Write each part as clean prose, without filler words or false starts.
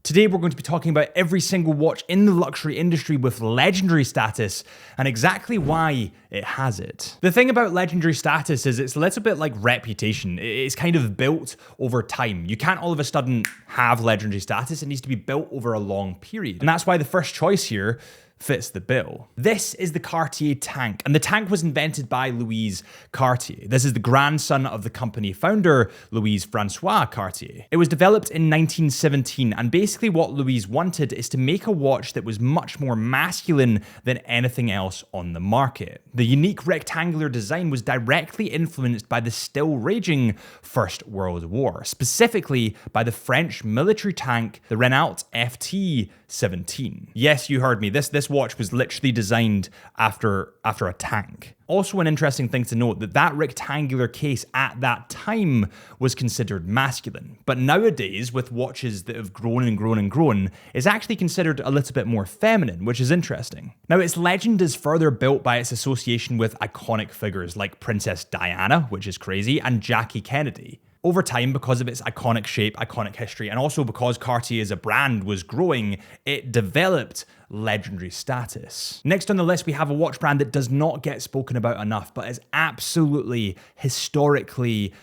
Today we're going to be talking about every single watch in the luxury industry with legendary status and exactly why it has it. The thing about legendary status is it's a little bit like reputation. It's kind of built over time. You can't all of a sudden have legendary status. It needs to be built over a long period. And that's why the first choice here fits the bill. This is the Cartier tank, and the tank was invented by Louis Cartier. This is the grandson of the company founder, Louis Francois Cartier. It was developed in 1917, and basically what Louis wanted is to make a watch that was much more masculine than anything else on the market. The unique rectangular design was directly influenced by the still raging First World War, specifically by the French military tank, the Renault FT-17. Yes, you heard me. This watch was literally designed after a tank. Also an interesting thing to note that rectangular case at that time was considered masculine. But nowadays, with watches that have grown and grown and grown, it's actually considered a little bit more feminine, which is interesting. Now, its legend is further built by its association with iconic figures like Princess Diana, which is crazy, and Jackie Kennedy. Over time, because of its iconic shape, iconic history, and also because Cartier as a brand was growing, it developed legendary status. Next on the list, we have a watch brand that does not get spoken about enough, but is absolutely historically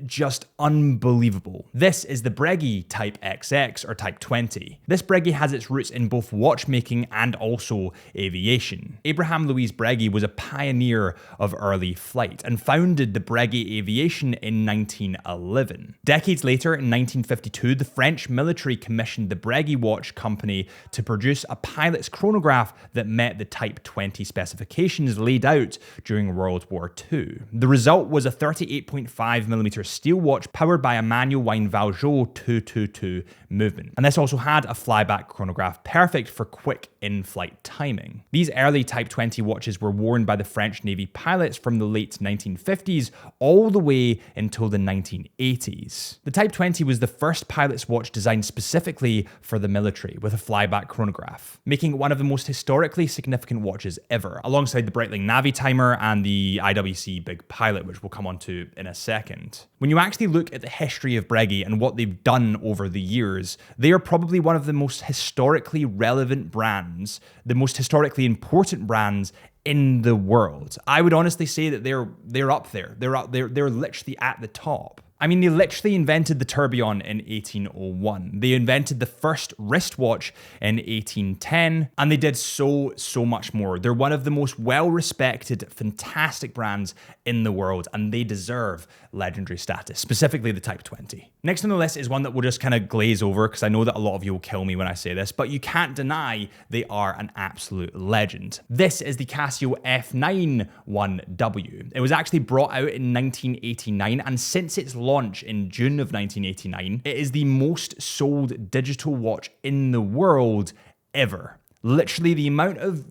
just unbelievable. This is the Breguet Type XX or Type 20. This Breguet has its roots in both watchmaking and also aviation. Abraham Louis Breguet was a pioneer of early flight and founded the Breguet Aviation in 1911. Decades later, in 1952, the French military commissioned the Breguet Watch Company to produce a pilot's chronograph that met the Type 20 specifications laid out during World War II. The result was a 38.5mm steel watch powered by a manual wind Valjoux 222 movement. And this also had a flyback chronograph perfect for quick in-flight timing. These early Type 20 watches were worn by the French Navy pilots from the late 1950s all the way until the 1980s. The Type 20 was the first pilot's watch designed specifically for the military with a flyback chronograph, making it one of the most historically significant watches ever, alongside the Breitling Navi timer and the IWC Big Pilot, which we'll come on to in a second. When you actually look at the history of Breguet and what they've done over the years, they are probably one of the most historically relevant brands, the most historically important brands in the world. I would honestly say that they're up there. They're literally at the top. I mean, they literally invented the tourbillon in 1801. They invented the first wristwatch in 1810, and they did so much more. They're one of the most well-respected, fantastic brands in the world, and they deserve legendary status, specifically the Type 20. Next on the list is one that we'll just kind of glaze over, because I know that a lot of you will kill me when I say this, but you can't deny they are an absolute legend. This is the Casio F9-1W. It was actually brought out in 1989, and since its launch in June of 1989, it is the most sold digital watch in the world ever. Literally the amount of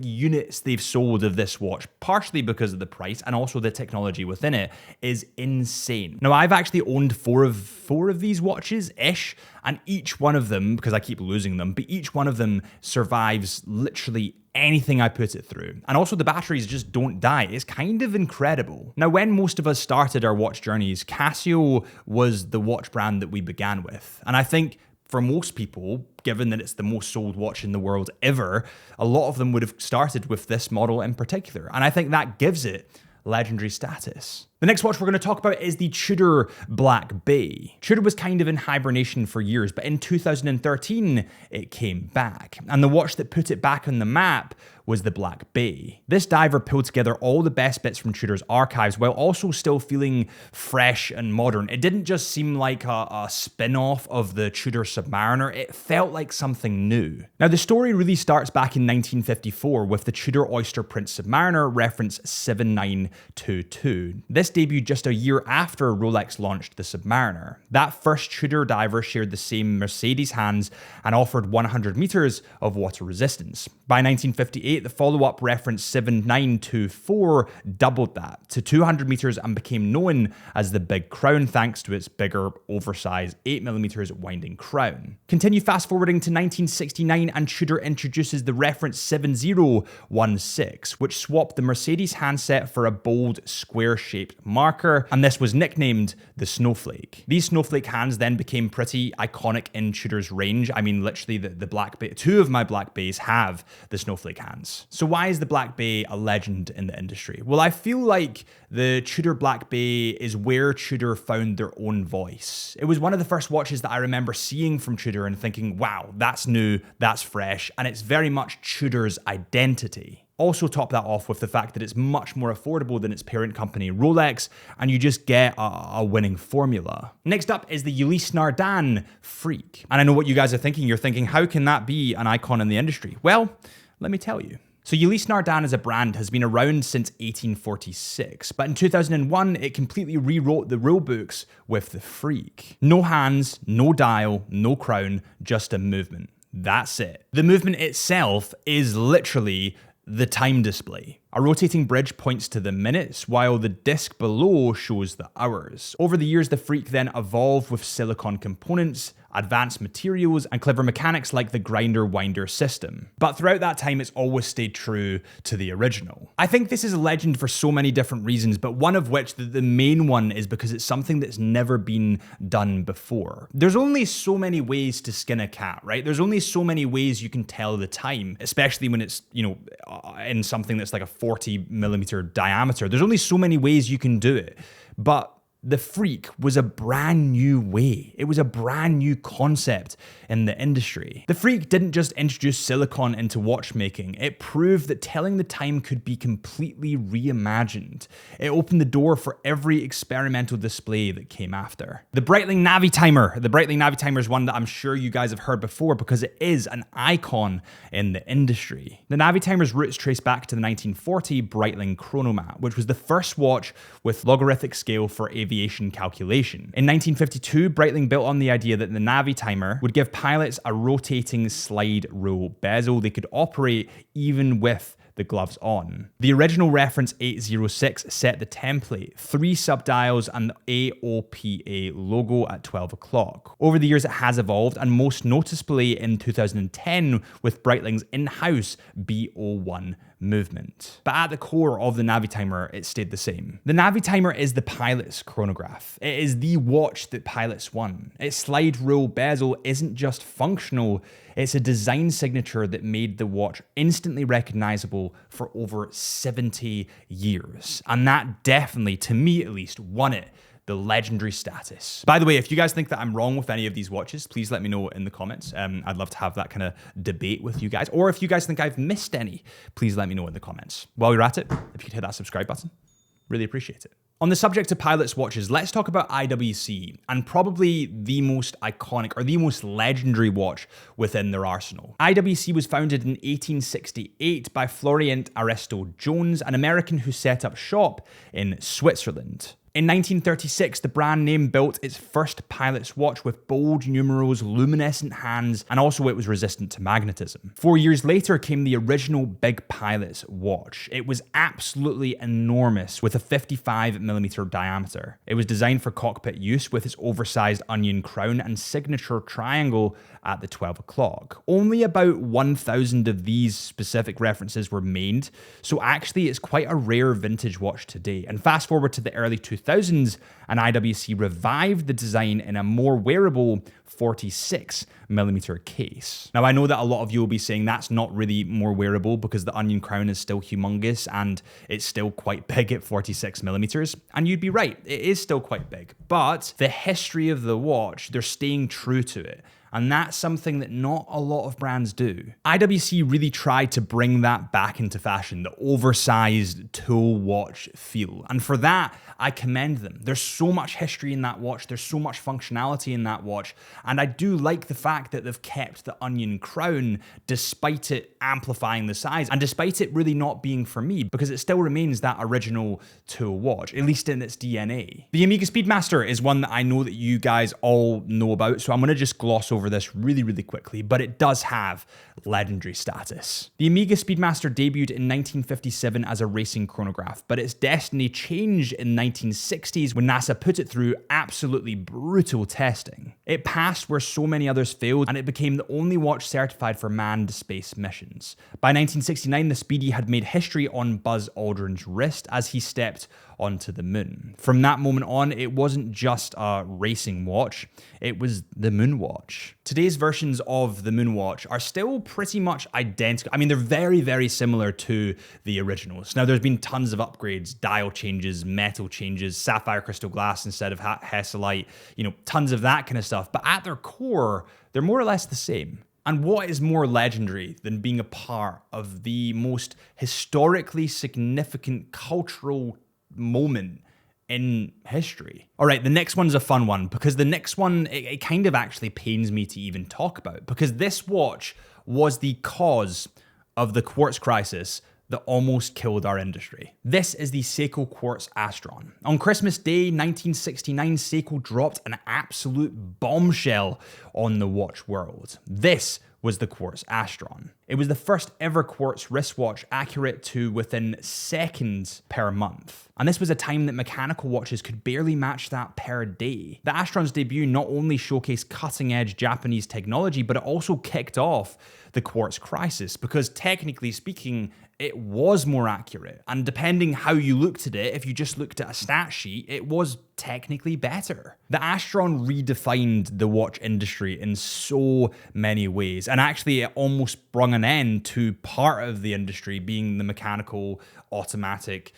units they've sold of this watch, partially because of the price and also the technology within it, is insane. Now, I've actually owned four of these watches-ish, and each one of them, because I keep losing them, but each one of them survives literally anything I put it through. And also the batteries just don't die. It's kind of incredible. Now, when most of us started our watch journeys, Casio was the watch brand that we began with. And I think for most people, given that it's the most sold watch in the world ever, a lot of them would have started with this model in particular. And I think that gives it legendary status. The next watch we're going to talk about is the Tudor Black Bay. Tudor was kind of in hibernation for years, but in 2013, it came back. And the watch that put it back on the map was the Black Bay. This diver pulled together all the best bits from Tudor's archives while also still feeling fresh and modern. It didn't just seem like a spin-off of the Tudor Submariner, it felt like something new. Now, the story really starts back in 1954 with the Tudor Oyster Prince Submariner reference 7922. This debuted just a year after Rolex launched the Submariner. That first Tudor diver shared the same Mercedes hands and offered 100 meters of water resistance. By 1958, the follow-up reference 7924 doubled that to 200 meters and became known as the Big Crown thanks to its bigger, oversized 8mm winding crown. Continue fast forwarding to 1969 and Tudor introduces the reference 7016, which swapped the Mercedes handset for a bold, square-shaped marker, and this was nicknamed the Snowflake. These snowflake hands then became pretty iconic in Tudor's range. I mean, literally the Black Bay, two of my Black Bays have the snowflake hands. So why is the Black Bay a legend in the industry? Well, I feel like the Tudor Black Bay is where Tudor found their own voice. It was one of the first watches that I remember seeing from Tudor and thinking, wow, that's new, that's fresh, and it's very much Tudor's identity. Also top that off with the fact that it's much more affordable than its parent company Rolex, and you just get a winning formula. Next up is the Ulysse Nardin Freak. And I know what you guys are thinking. You're thinking, how can that be an icon in the industry? Well, let me tell you. So Ulysse Nardin as a brand has been around since 1846, but in 2001, it completely rewrote the rule books with the Freak. No hands, no dial, no crown, just a movement. That's it. The movement itself is literally the time display. A rotating bridge points to the minutes, while the disc below shows the hours. Over the years, the Freak then evolved with silicon components, advanced materials, and clever mechanics like the grinder-winder system. But throughout that time, it's always stayed true to the original. I think this is a legend for so many different reasons, but one of which, the main one, is because it's something that's never been done before. There's only so many ways to skin a cat, right? There's only so many ways you can tell the time, especially when it's, you know, in something that's like a 40mm diameter. There's only so many ways you can do it. But the Freak was a brand new way. It was a brand new concept in the industry. The Freak didn't just introduce silicon into watchmaking. It proved that telling the time could be completely reimagined. It opened the door for every experimental display that came after. The Breitling Navitimer. The Breitling Navitimer is one that I'm sure you guys have heard before because it is an icon in the industry. The Navitimer's roots trace back to the 1940 Breitling chronomat, which was the first watch with logarithmic scale for aviation calculation. In 1952, Breitling built on the idea that the Navitimer would give pilots a rotating slide rule bezel they could operate even with the gloves on. The original reference 806 set the template, 3 subdials and the AOPA logo at 12 o'clock. Over the years it has evolved, and most noticeably in 2010 with Breitling's in-house B01 movement. But at the core of the Navitimer, it stayed the same. The Navitimer is the pilot's chronograph. It is the watch that pilots won. Its slide rule bezel isn't just functional, it's a design signature that made the watch instantly recognizable for over 70 years. And that definitely, to me at least, won it the legendary status. By the way, if you guys think that I'm wrong with any of these watches, please let me know in the comments. I'd love to have that kind of debate with you guys. Or if you guys think I've missed any, please let me know in the comments. While you're at it, if you could hit that subscribe button, really appreciate it. On the subject of pilots' watches, let's talk about IWC, and probably the most iconic or the most legendary watch within their arsenal. IWC was founded in 1868 by Florient Aristo Jones, an American who set up shop in Switzerland. In 1936, the brand name built its first pilot's watch with bold numerals, luminescent hands, and also it was resistant to magnetism. 4 years later came the original Big Pilot's watch. It was absolutely enormous with a 55mm diameter. It was designed for cockpit use with its oversized onion crown and signature triangle at the 12 o'clock. Only about 1,000 of these specific references were made, so actually it's quite a rare vintage watch today. And fast forward to the early 2000s, and IWC revived the design in a more wearable 46mm case. Now I know that a lot of you will be saying that's not really more wearable because the onion crown is still humongous and it's still quite big at 46mm, and you'd be right, it is still quite big, but the history of the watch, they're staying true to it. And that's something that not a lot of brands do. IWC really tried to bring that back into fashion, the oversized tool watch feel. And for that, I commend them. There's so much history in that watch. There's so much functionality in that watch. And I do like the fact that they've kept the onion crown despite it amplifying the size and despite it really not being for me, because it still remains that original tool watch, at least in its DNA. The Omega Speedmaster is one that I know that you guys all know about, so I'm gonna just gloss over this really quickly, but it does have legendary status. The Omega Speedmaster debuted in 1957 as a racing chronograph, but its destiny changed in the 1960s when NASA put it through absolutely brutal testing. It passed where so many others failed, and it became the only watch certified for manned space missions. By 1969, the Speedy had made history on Buzz Aldrin's wrist as he stepped onto the moon. From that moment on, it wasn't just a racing watch, it was the moon watch. Today's versions of the moon watch are still pretty much identical. I mean, they're very, very similar to the originals. Now, there's been tons of upgrades, dial changes, metal changes, sapphire crystal glass instead of Hesalite, tons of that kind of stuff. But at their core, they're more or less the same. And what is more legendary than being a part of the most historically significant cultural moment in history? All right, the next one's a fun one, because the next one, it kind of actually pains me to even talk about, because this watch was the cause of the quartz crisis that almost killed our industry. This is the Seiko Quartz Astron. On Christmas Day, 1969, Seiko dropped an absolute bombshell on the watch world. This was the Quartz Astron. It was the first ever quartz wristwatch accurate to within seconds per month. And this was a time that mechanical watches could barely match that per day. The Astron's debut not only showcased cutting edge Japanese technology, but it also kicked off the quartz crisis, because technically speaking, it was more accurate. And depending how you looked at it, if you just looked at a stat sheet, it was technically better. The Astron redefined the watch industry in so many ways. And actually, it almost brung an end to part of the industry being the mechanical, automatic,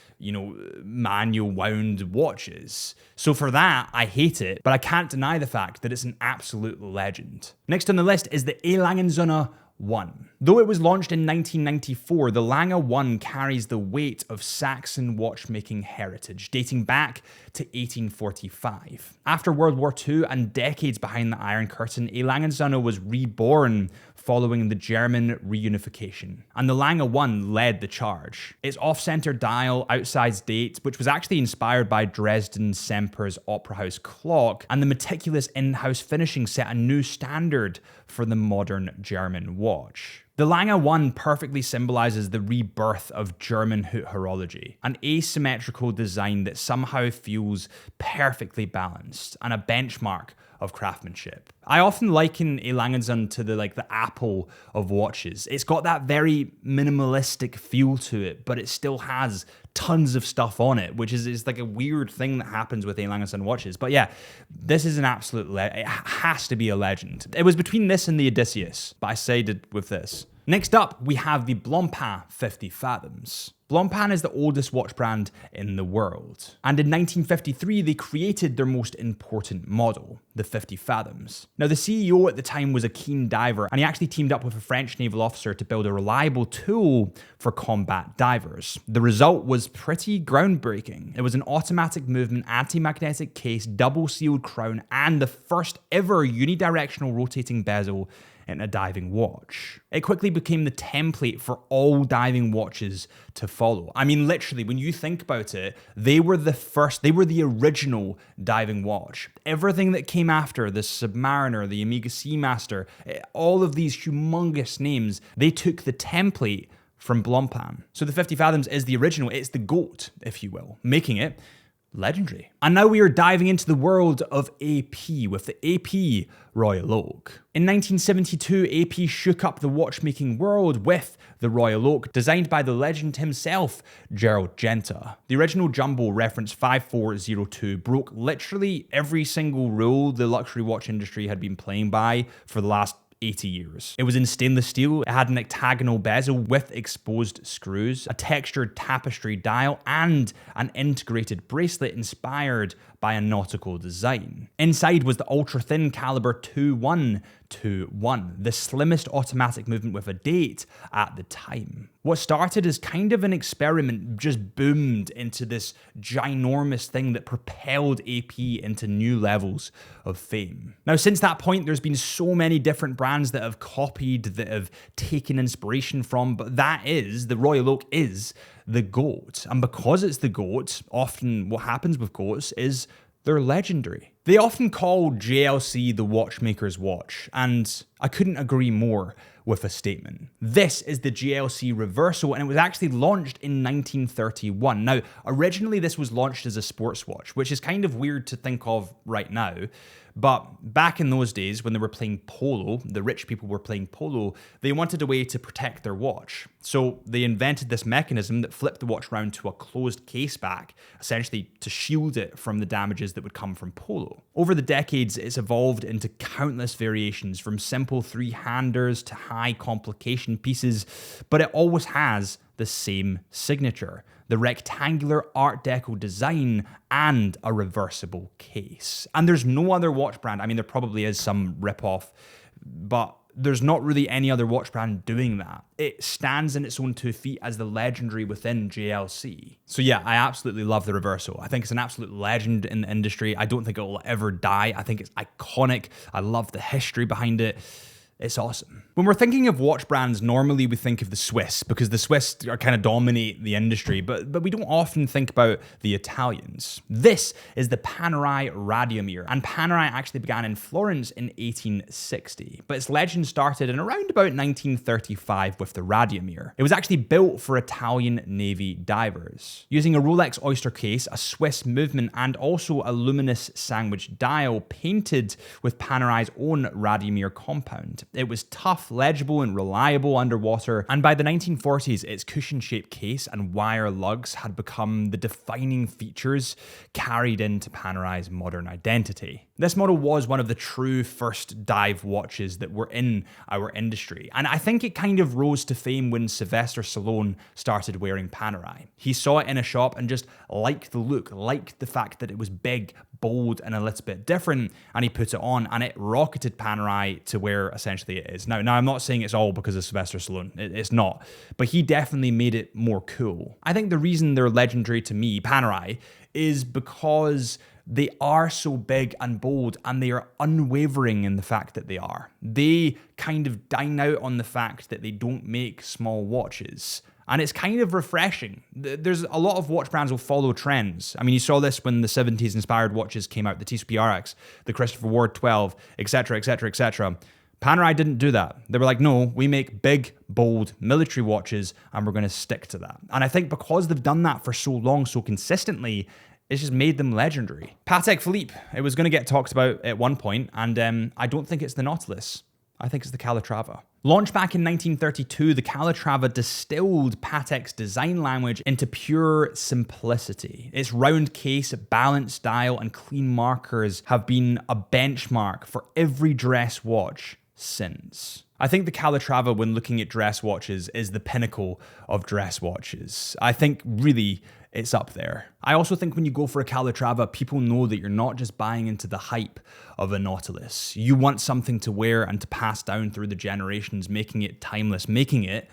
manual wound watches. So for that, I hate it, but I can't deny the fact that it's an absolute legend. Next on the list is the Lange Söhne 1. Though it was launched in 1994, the Lange 1 carries the weight of Saxon watchmaking heritage, dating back to 1845. After World War II and decades behind the Iron Curtain, a Lange Söhne was reborn following the German reunification, and the Lange 1 led the charge. Its off-center dial, outsized date, which was actually inspired by Dresden Semper's Opera House clock, and the meticulous in-house finishing set a new standard for the modern German watch. The Lange 1 perfectly symbolizes the rebirth of German haute horology, an asymmetrical design that somehow feels perfectly balanced and a benchmark of craftsmanship. I often liken a Lange Söhne to the Apple of watches. It's got that very minimalistic feel to it, but it still has tons of stuff on it, which is like a weird thing that happens with a Lange Söhne watches. But yeah, this is an absolute, it has to be a legend. It was between this and the Odysseus, but I sided with this. Next up, we have the Blancpain 50 Fathoms. Blancpain is the oldest watch brand in the world. And in 1953, they created their most important model, the 50 Fathoms. Now, the CEO at the time was a keen diver, and he actually teamed up with a French naval officer to build a reliable tool for combat divers. The result was pretty groundbreaking. It was an automatic movement, anti-magnetic case, double-sealed crown, and the first ever unidirectional rotating bezel in a diving watch. It quickly became the template for all diving watches to follow. I mean, literally, when you think about it, they were the original diving watch. Everything that came after, the Submariner, the Omega Seamaster, all of these humongous names, they took the template from Blancpain. So the 50 Fathoms is the original, it's the GOAT, if you will, making it legendary. And now we are diving into the world of AP with the AP Royal Oak. In 1972, AP shook up the watchmaking world with the Royal Oak, designed by the legend himself, Gerald Genta. The original jumbo reference 5402 broke literally every single rule the luxury watch industry had been playing by for the last 80 years. It was in stainless steel, it had an octagonal bezel with exposed screws, a textured tapestry dial, and an integrated bracelet inspired by a nautical design. Inside was the ultra-thin caliber 2121, the slimmest automatic movement with a date at the time. What started as kind of an experiment just boomed into this ginormous thing that propelled AP into new levels of fame. Now, since that point, there's been so many different brands that have copied, that have taken inspiration from, but the Royal Oak is the GOAT. And because it's the GOAT, often what happens with GOATs is they're legendary. They often call JLC the watchmaker's watch, and I couldn't agree more with a statement. This is the GLC Reverso, and it was actually launched in 1931. Now, originally this was launched as a sports watch, which is kind of weird to think of right now. But back in those days, when they were playing polo, the rich people were playing polo, they wanted a way to protect their watch. So they invented this mechanism that flipped the watch around to a closed case back, essentially to shield it from the damages that would come from polo. Over the decades, it's evolved into countless variations, from simple three-handers to high complication pieces, but it always has the same signature: the rectangular Art Deco design and a reversible case. And there's no other watch brand, I mean, there probably is some rip-off, but there's not really any other watch brand doing that. It stands in its own 2 feet as the legendary within JLC. So yeah, I absolutely love the Reverso. I think it's an absolute legend in the industry. I don't think it will ever die. I think it's iconic. I love the history behind it. It's awesome. When we're thinking of watch brands, normally we think of the Swiss, because the Swiss are kind of dominate the industry, but we don't often think about the Italians. This is the Panerai Radiomir, and Panerai actually began in Florence in 1860, but its legend started in around about 1935 with the Radiomir. It was actually built for Italian Navy divers. Using a Rolex oyster case, a Swiss movement, and also a luminous sandwich dial painted with Panerai's own Radiomir compound. It was tough, legible, and reliable underwater, and by the 1940s, its cushion-shaped case and wire lugs had become the defining features carried into Panerai's modern identity. This model was one of the true first dive watches that were in our industry, and I think it kind of rose to fame when Sylvester Stallone started wearing Panerai. He saw it in a shop and just liked the look, liked the fact that it was big, bold, and a little bit different, and he put it on, and it rocketed Panerai to where essentially it is. Now I'm not saying it's all because of Sylvester Stallone, it's not, but he definitely made it more cool. I think the reason they're legendary to me, Panerai, is because they are so big and bold, and they are unwavering in the fact that they are. They kind of dine out on the fact that they don't make small watches. And it's kind of refreshing. There's a lot of watch brands will follow trends. I mean, you saw this when the 70s inspired watches came out, the TCP-RX, the Christopher Ward 12, etc., etc., etc. Panerai didn't do that. They were like, no, we make big, bold military watches, and we're going to stick to that. And I think because they've done that for so long, so consistently, it's just made them legendary. Patek Philippe, it was going to get talked about at one point, and I don't think it's the Nautilus. I think it's the Calatrava. Launched back in 1932, the Calatrava distilled Patek's design language into pure simplicity. Its round case, balanced dial, and clean markers have been a benchmark for every dress watch since. I think the Calatrava, when looking at dress watches, is the pinnacle of dress watches. I think really it's up there. I also think when you go for a Calatrava, people know that you're not just buying into the hype of a Nautilus. You want something to wear and to pass down through the generations, making it timeless, making it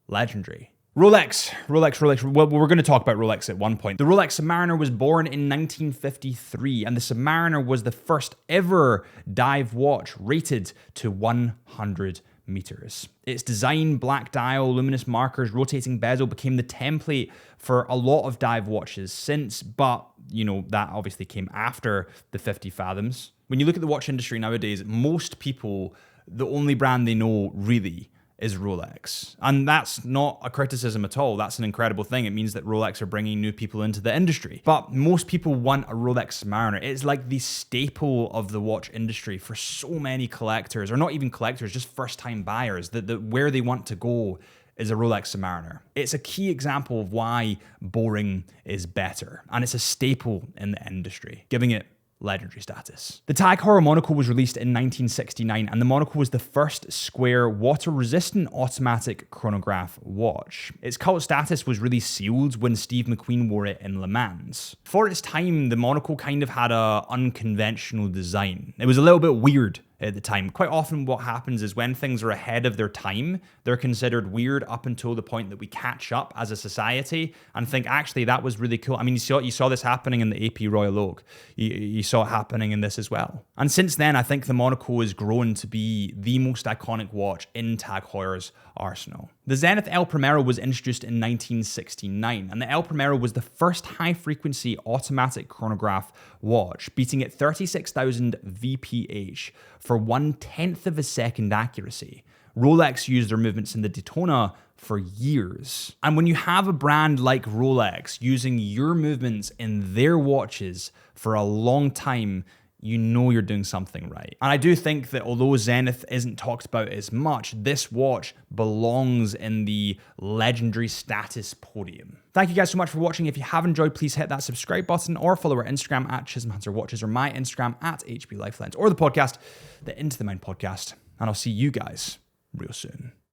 legendary. Rolex. Well, we're going to talk about Rolex at one point. The Rolex Submariner was born in 1953, and the Submariner was the first ever dive watch rated to 100 meters. Its design, black dial, luminous markers, rotating bezel became the template for a lot of dive watches since, but you know, that obviously came after the 50 fathoms. When you look at the watch industry nowadays, most people, the only brand they know really is Rolex. And that's not a criticism at all. That's an incredible thing. It means that Rolex are bringing new people into the industry. But most people want a Rolex Submariner. It's like the staple of the watch industry for so many collectors, or not even collectors, just first-time buyers, that where they want to go is a Rolex Submariner. It's a key example of why boring is better. And it's a staple in the industry, giving it legendary status. The Tag Heuer monocle was released in 1969, and the monocle was the first square, water-resistant automatic chronograph watch. Its cult status was really sealed when Steve McQueen wore it in Le Mans. For its time, the monocle kind of had an unconventional design. It was a little bit weird at the time. Quite often what happens is when things are ahead of their time, they're considered weird up until the point that we catch up as a society and think, actually, that was really cool. I mean, you saw this happening in the AP Royal Oak. You saw it happening in this as well. And since then, I think the monocle has grown to be the most iconic watch in Tag Heuer's arsenal. The Zenith El Primero was introduced in 1969, and the El Primero was the first high-frequency automatic chronograph watch, beating at 36,000 VPH for 1/10 of a second accuracy. Rolex used their movements in the Daytona for years. And when you have a brand like Rolex using your movements in their watches for a long time, you know you're doing something right. And I do think that although Zenith isn't talked about as much, this watch belongs in the legendary status podium. Thank you guys so much for watching. If you have enjoyed, please hit that subscribe button or follow our Instagram at Chisholm Hunter Watches or my Instagram at HB Lifelens or the podcast, the Into the Mind podcast. And I'll see you guys real soon.